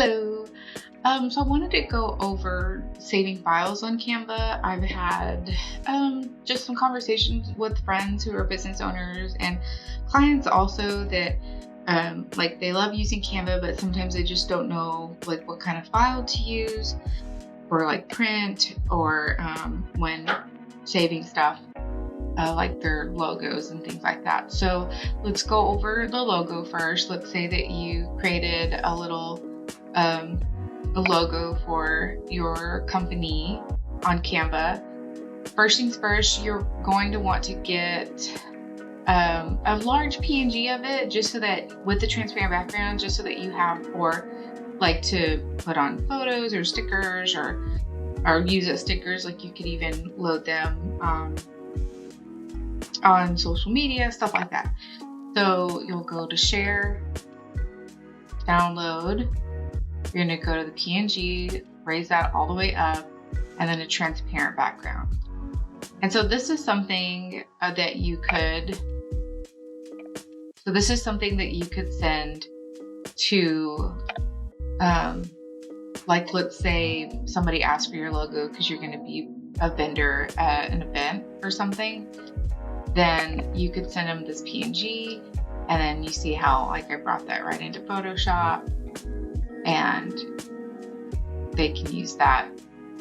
Hello. So I wanted to go over saving files on Canva. I've had just some conversations with friends who are business owners and clients also that like they love using Canva, but sometimes they just don't know like what kind of file to use for like print or when saving stuff. Like their logos and things like that. So let's go over the logo first. Let's say that you created a little a logo for your company on Canva. First things first, you're going to want to get a large PNG of it, just so that with the transparent background, just so that you have for like to put on photos or stickers or use as stickers. Like you could even load them on social media, stuff like that. So you'll go to share, download. You're going to go to the PNG, raise that all the way up, and then a transparent background. And so this is something that you could send to, like let's say somebody asked for your logo because you're going to be a vendor at an event or something. Then you could send them this PNG, and then you see how like I brought that right into Photoshop, and they can use that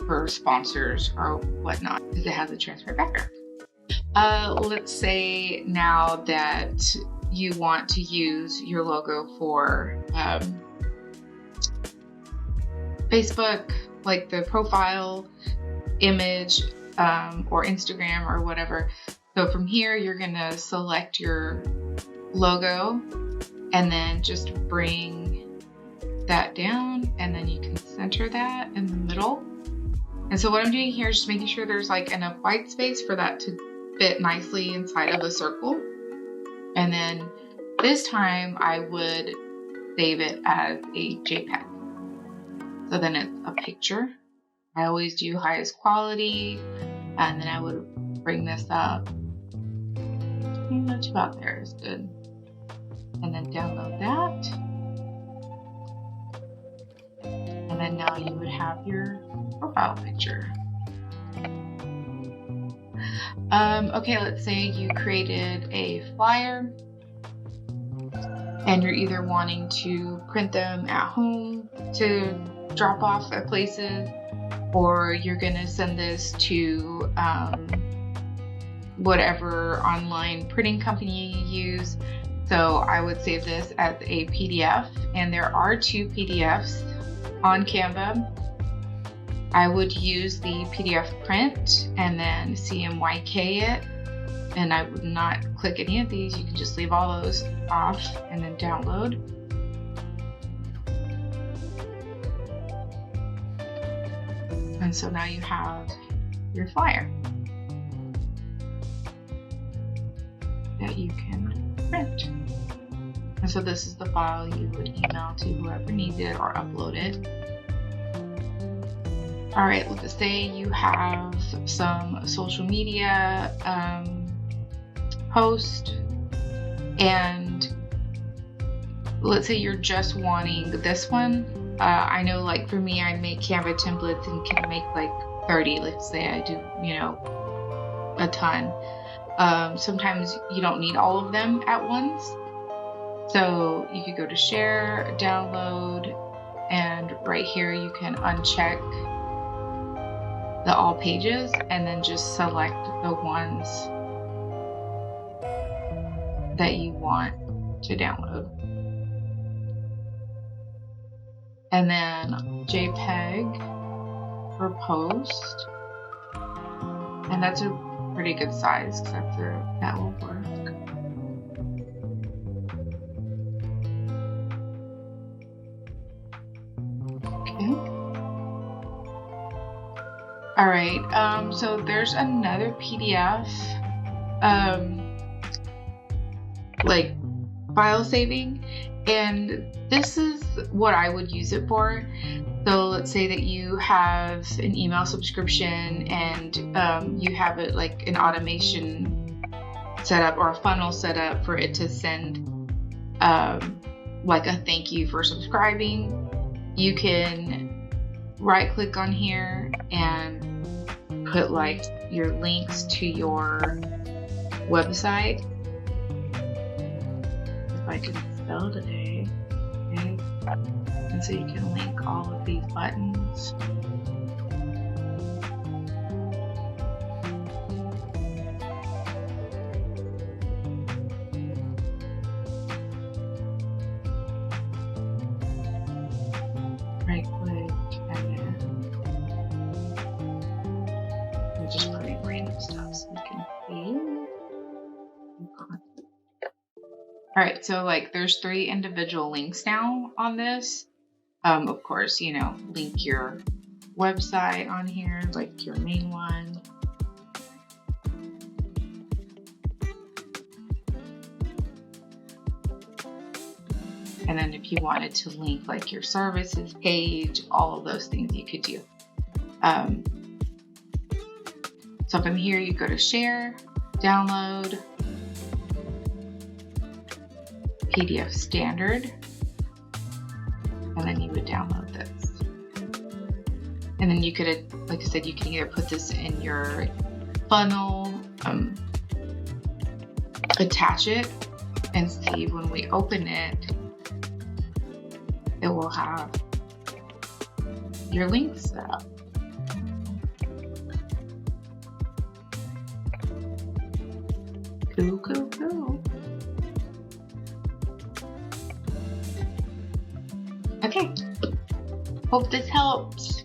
for sponsors or whatnot because it has a transparent background. Let's say now that you want to use your logo for Facebook, like the profile image or Instagram or whatever. So from here, you're going to select your logo and then just bring that down, and then you can center that in the middle. And so what I'm doing here is just making sure there's like enough white space for that to fit nicely inside of the circle. And then this time I would save it as a JPEG. So then it's a picture. I always do highest quality, and then I would bring this up. Much about there is good. And then download that. And then now you would have your profile picture. Okay, let's say you created a flyer and you're either wanting to print them at home to drop off at places, or you're gonna send this to whatever online printing company you use. So I would save this as a PDF, and there are 2 PDFs on Canva. I would use the PDF print and then CMYK it, and I would not click any of these. You can just leave all those off and then download. And so now you have your flyer that you can print. And so this is the file you would email to whoever needs it or upload it. All right, let's say you have some social media post, and let's say you're just wanting this one. I know like for me, I make Canva templates and can make like 30. Let's say I do, a ton. Sometimes you don't need all of them at once. So you could go to share, download, and right here you can uncheck the all pages and then just select the ones that you want to download. And then JPEG for post. And that's a pretty good size because that will work. Okay. All right. So there's another PDF, like file saving, and this is what I would use it for. So let's say that you have an email subscription and you have it like an automation set up or a funnel set up for it to send like a thank you for subscribing. you can right click on here and put like your links to your website. If I can spell today, okay. And so you can link all of these buttons. Right click and I'm just putting random stuff so you can see. Alright, so like there's 3 individual links now on this. Of course, you know, link your website on here, like your main one. And then if you wanted to link like your services page, all of those things you could do. So from here, you go to share, download, PDF standard, and then you would download this. And then you could, like I said, you can either put this in your funnel, attach it, and see when we open it, it will have your links set up. Cool, cool, cool. Okay. Hope this helps.